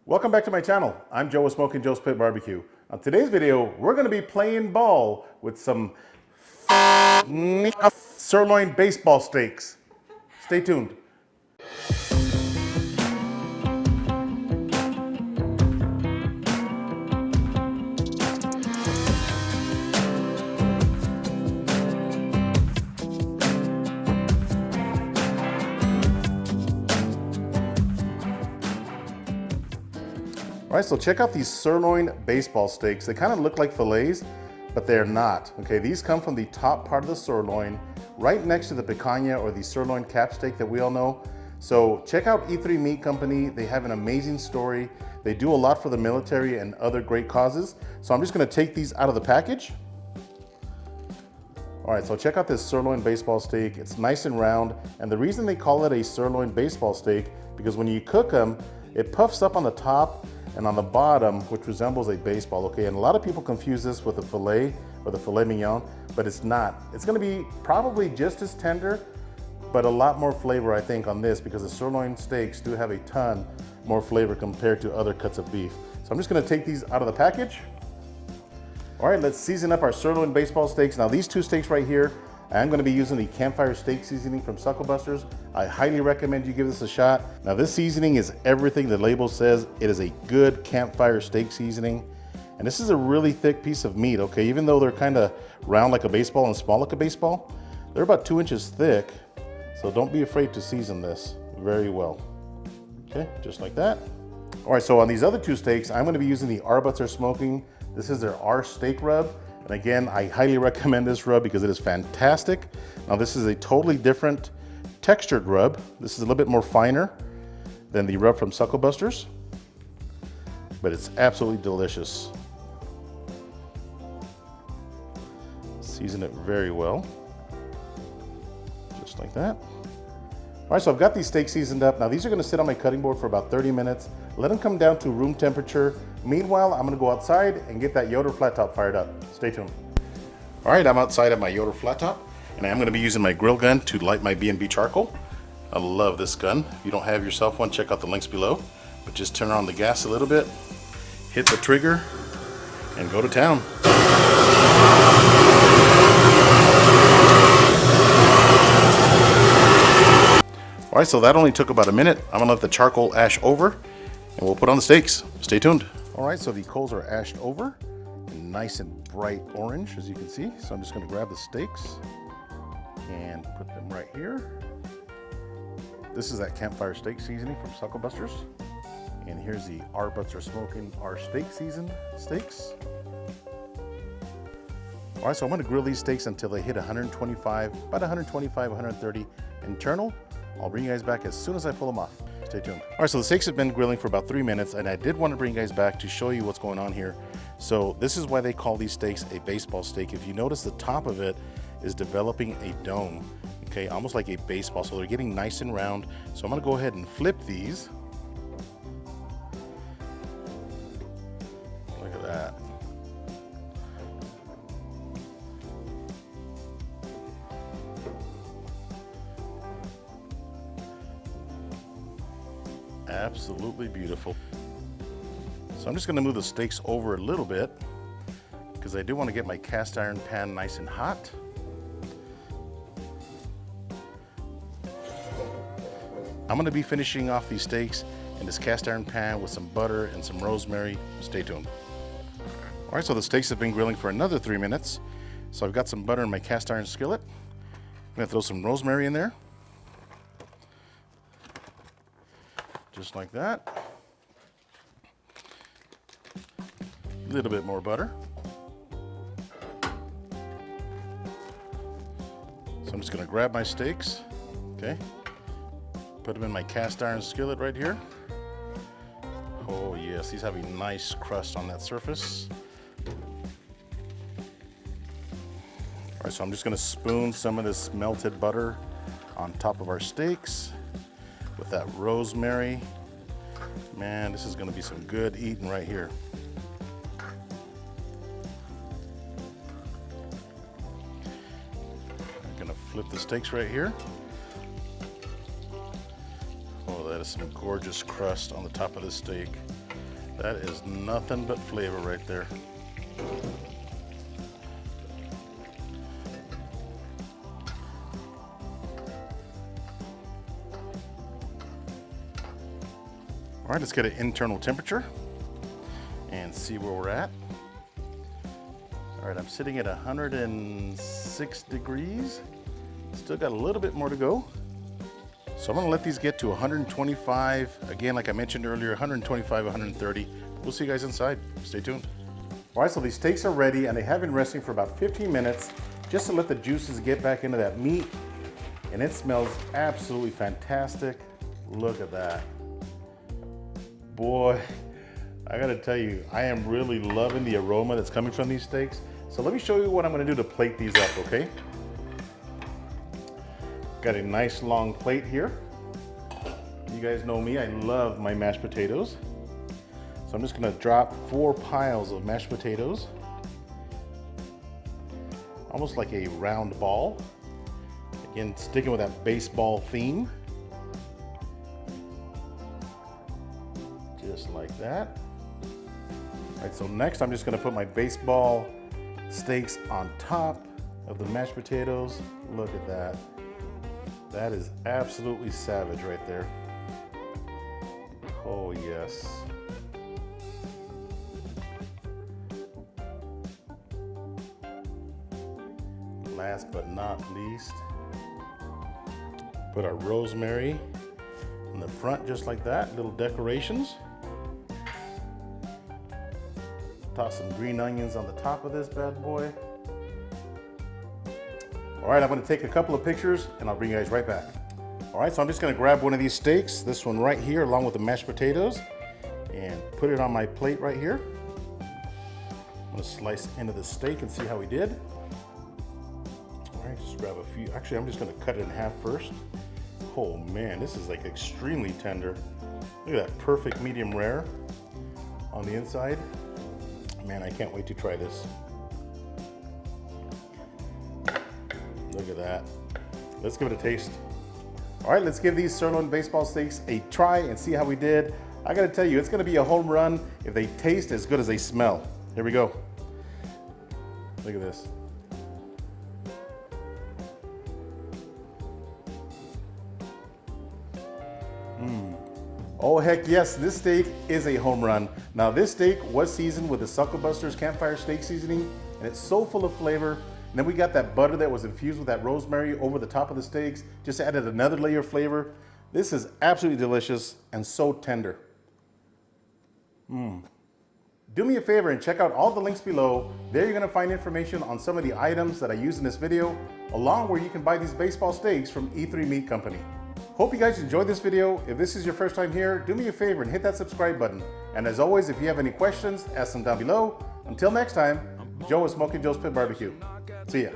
Welcome back to my channel. I'm Joe with Smokin Joe's Pit Barbecue. On today's video, we're going to be playing ball with some sirloin baseball steaks. Stay tuned. All right, so check out these sirloin baseball steaks. They kind of look like fillets, but they're not. Okay, these come from the top part of the sirloin, right next to the picanha or the sirloin cap steak that we all know. So check out E3 Meat Company. They have an amazing story. They do a lot for the military and other great causes. So I'm just gonna take these out of the package. All right, so check out this sirloin baseball steak. It's nice and round. And the reason they call it a sirloin baseball steak, because when you cook them, it puffs up on the top and on the bottom, which resembles a baseball, okay? And a lot of people confuse this with a filet or the filet mignon, but it's not. It's gonna be probably just as tender, but a lot more flavor, I think, on this, because the sirloin steaks do have a ton more flavor compared to other cuts of beef. So I'm just gonna take these out of the package. All right, let's season up our sirloin baseball steaks. Now these two steaks right here, I'm gonna be using the campfire steak seasoning from Suckle Busters. I highly recommend you give this a shot. Now this seasoning is everything the label says. It is a good campfire steak seasoning. And this is a really thick piece of meat, okay? Even though they're kind of round like a baseball and small like a baseball, they're about 2 inches thick. So don't be afraid to season this very well. Okay, just like that. All right, so on these other two steaks, I'm gonna be using the Our Butts Are Smoking. This is their Our Steak Rub. And again, I highly recommend this rub because it is fantastic. Now this is a totally different textured rub. This is a little bit more finer than the rub from Suckle Busters, but it's absolutely delicious. Season it very well, just like that. All right, so I've got these steaks seasoned up. Now these are gonna sit on my cutting board for about 30 minutes. Let them come down to room temperature. Meanwhile, I'm gonna go outside and get that Yoder flat top fired up. Stay tuned. All right, I'm outside at my Yoder flat top, and I'm gonna be using my grill gun to light my B&B charcoal. I love this gun. If you don't have yourself one, check out the links below. But just turn on the gas a little bit, hit the trigger, and go to town. All right, so that only took about a minute. I'm gonna let the charcoal ash over, and we'll put on the steaks. Stay tuned. All right, so the coals are ashed over, and nice and bright orange, as you can see. So I'm just gonna grab the steaks and put them right here. This is that campfire steak seasoning from Suckle Busters. And here's the Our Butts Are Smoking Our Steak Seasoned steaks. All right, so I'm gonna grill these steaks until they hit 125, about 125, 130 internal. I'll bring you guys back as soon as I pull them off. Stay tuned. All right, so the steaks have been grilling for about 3 minutes, and I did want to bring you guys back to show you what's going on here. So this is why they call these steaks a baseball steak. If you notice, the top of it is developing a dome, okay, almost like a baseball. So they're getting nice and round. So I'm gonna go ahead and flip these. Look at that. Absolutely beautiful. So I'm just going to move the steaks over a little bit because I do want to get my cast iron pan nice and hot. I'm going to be finishing off these steaks in this cast iron pan with some butter and some rosemary. Stay tuned. All right, so the steaks have been grilling for another 3 minutes. So I've got some butter in my cast iron skillet. I'm going to throw some rosemary in there. Just like that. A little bit more butter. So I'm just gonna grab my steaks, okay? Put them in my cast iron skillet right here. Oh yes, these have a nice crust on that surface. All right, so I'm just gonna spoon some of this melted butter on top of our steaks with that rosemary. Man, this is gonna be some good eating right here. I'm gonna flip the steaks right here. Oh, that is some gorgeous crust on the top of this steak. That is nothing but flavor right there. All right, let's get an internal temperature and see where we're at. All right, I'm sitting at 106 degrees. Still got a little bit more to go. So I'm gonna let these get to 125. Again, like I mentioned earlier, 125, 130. We'll see you guys inside. Stay tuned. All right, so these steaks are ready and they have been resting for about 15 minutes just to let the juices get back into that meat. And it smells absolutely fantastic. Look at that. Boy, I gotta tell you, I am really loving the aroma that's coming from these steaks. So let me show you what I'm gonna do to plate these up, okay? Got a nice long plate here. You guys know me, I love my mashed potatoes. So I'm just gonna drop 4 piles of mashed potatoes. Almost like a round ball. Again, sticking with that baseball theme. Just like that. All right, so next I'm just gonna put my baseball steaks on top of the mashed potatoes. Look at that. That is absolutely savage right there. Oh yes. Last but not least, put our rosemary in the front just like that, little decorations. Toss some green onions on the top of this bad boy. All right, I'm gonna take a couple of pictures and I'll bring you guys right back. All right, so I'm just gonna grab one of these steaks, this one right here, along with the mashed potatoes, and put it on my plate right here. I'm gonna slice into the steak and see how we did. All right, just grab a few. Actually, I'm just gonna cut it in half first. Oh man, this is like extremely tender. Look at that perfect medium rare on the inside. Man, I can't wait to try this. Look at that. Let's give it a taste. All right, let's give these sirloin baseball steaks a try and see how we did. I gotta tell you, it's gonna be a home run if they taste as good as they smell. Here we go. Look at this. Oh heck yes, this steak is a home run. Now this steak was seasoned with the Suckle Buster's Campfire Steak Seasoning, and it's so full of flavor. And then we got that butter that was infused with that rosemary over the top of the steaks, just added another layer of flavor. This is absolutely delicious and so tender. Do me a favor and check out all the links below. There you're gonna find information on some of the items that I used in this video, along where you can buy these baseball steaks from E3 Meat Company. Hope you guys enjoyed this video. If this is your first time here, do me a favor and hit that subscribe button. And as always, if you have any questions, ask them down below. Until next time, Joe with Smokin Joe's Pit Barbecue. See ya.